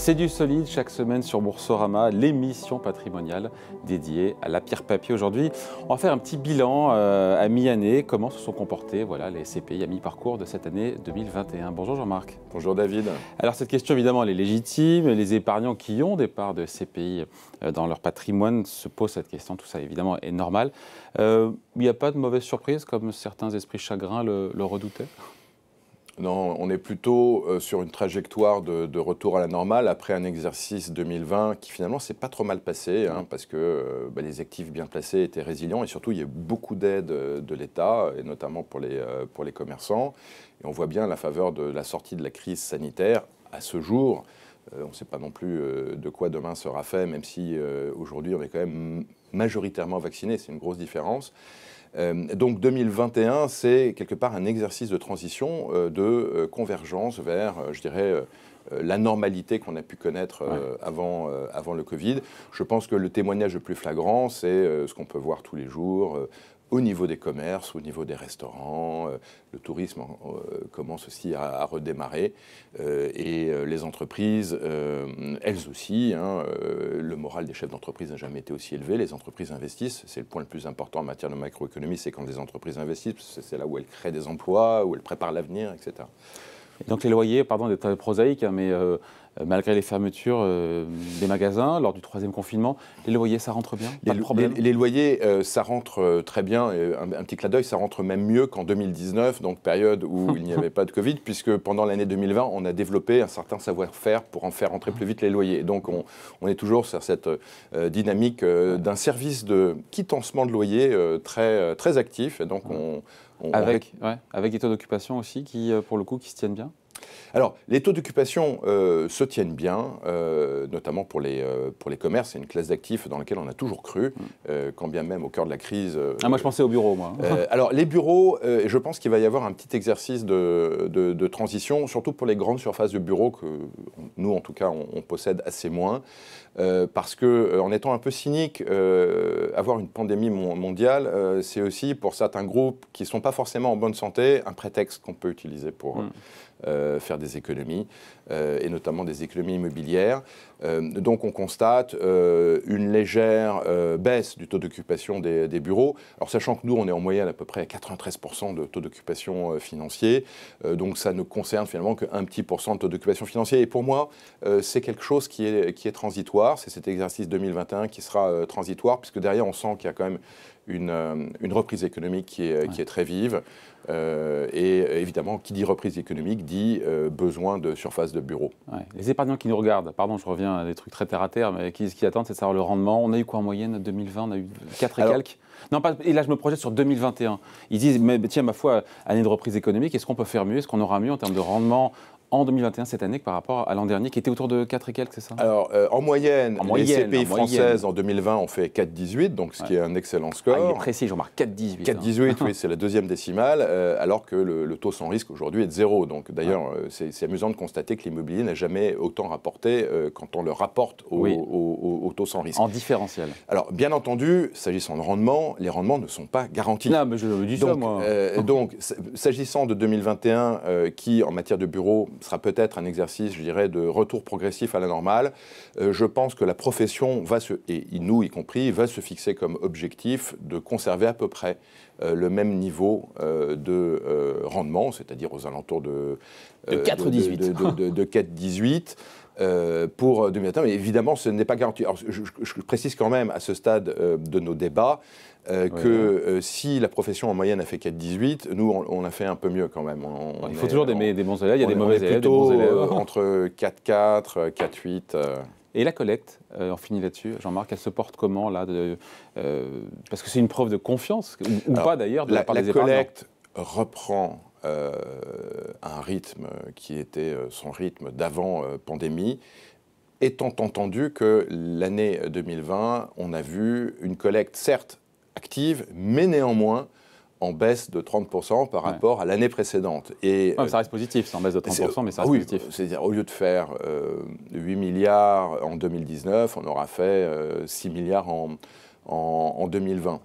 C'est du solide chaque semaine sur Boursorama, l'émission patrimoniale dédiée à la pierre papier. Aujourd'hui, on va faire un petit bilan à mi-année, comment se sont comportés les CPI à mi-parcours de cette année 2021. Bonjour Jean-Marc. Bonjour David. Alors cette question évidemment elle est légitime, les épargnants qui ont des parts de CPI dans leur patrimoine se posent cette question, tout ça évidemment est normal. Il n'y a pas de mauvaise surprise comme certains esprits chagrins le redoutaient ? Non, on est plutôt sur une trajectoire de retour à la normale après un exercice 2020 qui finalement s'est pas trop mal passé parce que les actifs bien placés étaient résilients et surtout il y a beaucoup d'aides de l'État et notamment pour les commerçants. Et on voit bien la faveur de la sortie de la crise sanitaire à ce jour. On ne sait pas non plus de quoi demain sera fait, même si aujourd'hui on est quand même majoritairement vaccinés, c'est une grosse différence. Donc 2021, c'est quelque part un exercice de transition, de convergence vers, je dirais, la normalité qu'on a pu connaître avant le Covid. Je pense que le témoignage le plus flagrant, c'est ce qu'on peut voir tous les jours au niveau des commerces, au niveau des restaurants. Le tourisme commence aussi à redémarrer. Et les entreprises, elles aussi, le moral des chefs d'entreprise n'a jamais été aussi élevé. Les entreprises investissent. C'est le point le plus important en matière de macroéconomie, c'est quand les entreprises investissent. C'est là où elles créent des emplois, où elles préparent l'avenir, etc. Et donc les loyers, pardon d'être prosaïque, mais malgré les fermetures des magasins lors du 3e confinement, les loyers, ça rentre bien? Pas de problème? Les loyers, ça rentre très bien. Un petit clin d'œil, ça rentre même mieux qu'en 2019, donc période où il n'y avait pas de Covid, puisque pendant l'année 2020, on a développé un certain savoir-faire pour en faire rentrer plus vite les loyers. Donc on est toujours sur cette dynamique d'un service de quittancement de loyer très actif. Et donc avec des taux d'occupation aussi qui, pour le coup, qui se tiennent bien? Alors, les taux d'occupation se tiennent bien, notamment pour les commerces. C'est une classe d'actifs dans laquelle on a toujours cru, quand bien même au cœur de la crise. Moi, je pensais aux bureaux, moi. Alors, les bureaux, je pense qu'il va y avoir un petit exercice de transition, surtout pour les grandes surfaces de bureaux que nous, en tout cas, on possède assez moins. Parce que, en étant un peu cynique, avoir une pandémie mondiale, c'est aussi pour certains groupes qui ne sont pas forcément en bonne santé, un prétexte qu'on peut utiliser pour faire des économies, et notamment des économies immobilières. Donc on constate une légère baisse du taux d'occupation des bureaux. Alors sachant que nous, on est en moyenne à peu près à 93% de taux d'occupation financier, donc ça ne concerne finalement qu'un petit pourcent de taux d'occupation financier. Et pour moi, c'est quelque chose qui est transitoire. C'est cet exercice 2021 qui sera transitoire, puisque derrière, on sent qu'il y a quand même une reprise économique qui est très vive. Et évidemment, qui dit reprise économique dit besoin de surface de bureaux. Ouais. Les épargnants qui nous regardent, pardon, je reviens à des trucs très terre à terre, mais qui attendent, c'est de savoir le rendement. On a eu quoi en moyenne 2020? On a eu 4 et quelques. Non, et là, je me projette sur 2021. Ils disent, mais tiens, ma foi, année de reprise économique, est-ce qu'on peut faire mieux? Est-ce qu'on aura mieux en termes de rendement en 2021, cette année, par rapport à l'an dernier, qui était autour de 4 et quelques, c'est ça? Alors, en moyenne, les CPI françaises, en 2020, ont fait 4,18, donc ce qui est un excellent score. Il est précis, Jean-Marc, 4,18. 4,18, oui, c'est la deuxième décimale, alors que le taux sans risque, aujourd'hui, est de 0. Donc, d'ailleurs, c'est amusant de constater que l'immobilier n'a jamais autant rapporté quand on le rapporte au taux sans risque. En différentiel. Alors, bien entendu, s'agissant de rendement, les rendements ne sont pas garantis. Non, mais je le dis ça, moi. Donc, s'agissant de 2021, qui, en matière de bureau, sera peut-être un exercice, je dirais, de retour progressif à la normale. Je pense que la profession et nous y compris, va se fixer comme objectif de conserver à peu près le même niveau de rendement, c'est-à-dire aux alentours de 4,18. Pour 2021, mais évidemment, ce n'est pas garanti. Alors, je précise quand même à ce stade de nos débats que si la profession en moyenne a fait 4,18, nous, on a fait un peu mieux quand même. Il faut toujours des bons élèves, il y a des mauvais élèves, des bons élèves. Entre 4,4, 4,8. Et la collecte, on finit là-dessus, Jean-Marc, elle se porte comment là parce que c'est une preuve de confiance, ou pas d'ailleurs, de la part des épargnants. La collecte reprend un rythme qui était son rythme d'avant pandémie, étant entendu que l'année 2020, on a vu une collecte certes active, mais néanmoins en baisse de 30% par rapport à l'année précédente. Et ça reste positif, c'est en baisse de 30%, mais ça reste positif. C'est-à-dire, au lieu de faire 8 milliards en 2019, on aura fait 6 milliards en 2020.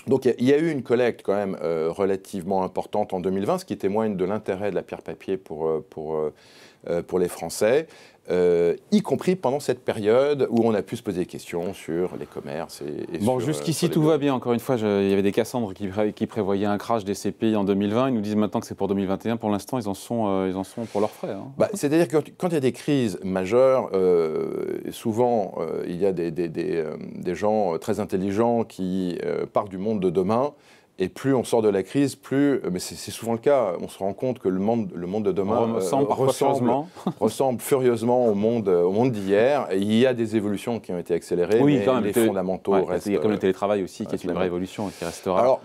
Donc il y a eu une collecte quand même relativement importante en 2020, ce qui témoigne de l'intérêt de la pierre papier pour les Français. y compris pendant cette période où on a pu se poser des questions sur les commerces. Bon, jusqu'ici, tout va bien. Encore une fois, il y avait des Cassandres qui prévoyaient un crash des CPI en 2020. Ils nous disent maintenant que c'est pour 2021. Pour l'instant, ils en sont pour leurs frais. Hein. C'est-à-dire que quand il y a des crises majeures, souvent, il y a des gens très intelligents qui parlent du monde de demain. Et plus on sort de la crise, mais c'est souvent le cas, on se rend compte que le monde de demain ressemble furieusement au monde d'hier. Et il y a des évolutions qui ont été accélérées, mais quand même, les fondamentaux restent... Il y a comme le télétravail aussi, qui est une vraie évolution et qui restera... Alors,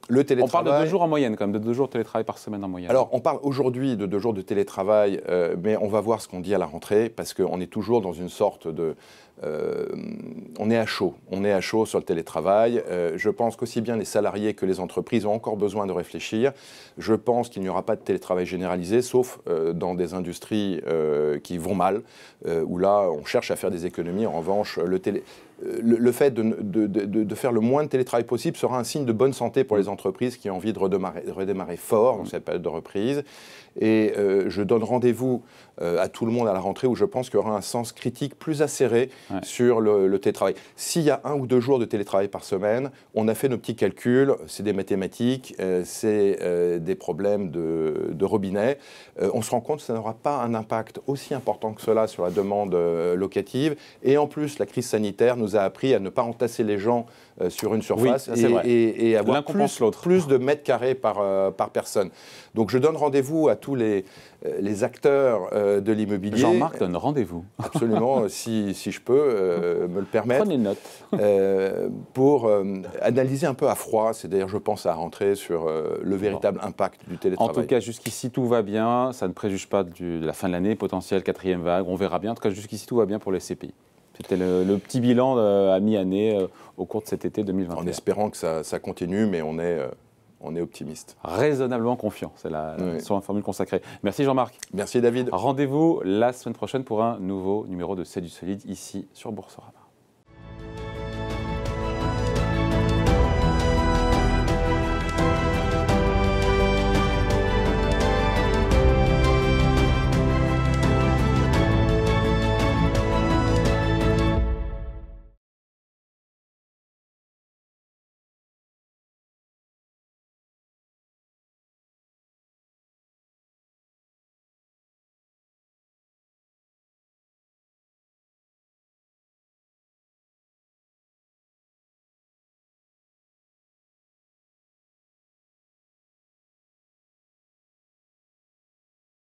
le télétravail... On parle de 2 jours en moyenne, quand même, de 2 jours de télétravail par semaine en moyenne. Alors, on parle aujourd'hui de 2 jours de télétravail, mais on va voir ce qu'on dit à la rentrée, parce qu'on est toujours dans une sorte de... on est à chaud sur le télétravail. Je pense qu'aussi bien les salariés que les entreprises ont encore besoin de réfléchir. Je pense qu'il n'y aura pas de télétravail généralisé, sauf dans des industries qui vont mal, où là, on cherche à faire des économies. En revanche, le fait de faire le moins de télétravail possible sera un signe de bonne santé pour les entreprises qui ont envie de redémarrer fort dans cette période de reprise. Et je donne rendez-vous à tout le monde à la rentrée où je pense qu'il y aura un sens critique plus acéré sur le télétravail. S'il y a 1 ou 2 jours de télétravail par semaine, on a fait nos petits calculs, c'est des mathématiques, c'est des problèmes de robinet. On se rend compte que ça n'aura pas un impact aussi important que cela sur la demande locative. Et en plus, la crise sanitaire nous a appris à ne pas entasser les gens sur une surface et avoir plus de mètres carrés par personne. Donc je donne rendez-vous à tous les acteurs de l'immobilier. Jean-Marc donne rendez-vous. Absolument, si je peux me le permettre. Prenez note. Pour analyser un peu à froid, c'est-à-dire je pense à rentrer sur le véritable impact du télétravail. En tout cas, jusqu'ici tout va bien, ça ne préjuge pas de la fin de l'année, potentielle 4e vague, on verra bien. En tout cas, jusqu'ici tout va bien pour les CPI. C'était le petit bilan à mi-année au cours de cet été 2021. En espérant que ça continue, mais on est optimiste. Raisonnablement confiant, c'est la formule consacrée. Merci Jean-Marc. Merci David. Rendez-vous la semaine prochaine pour un nouveau numéro de C'est du solide ici sur Boursorama.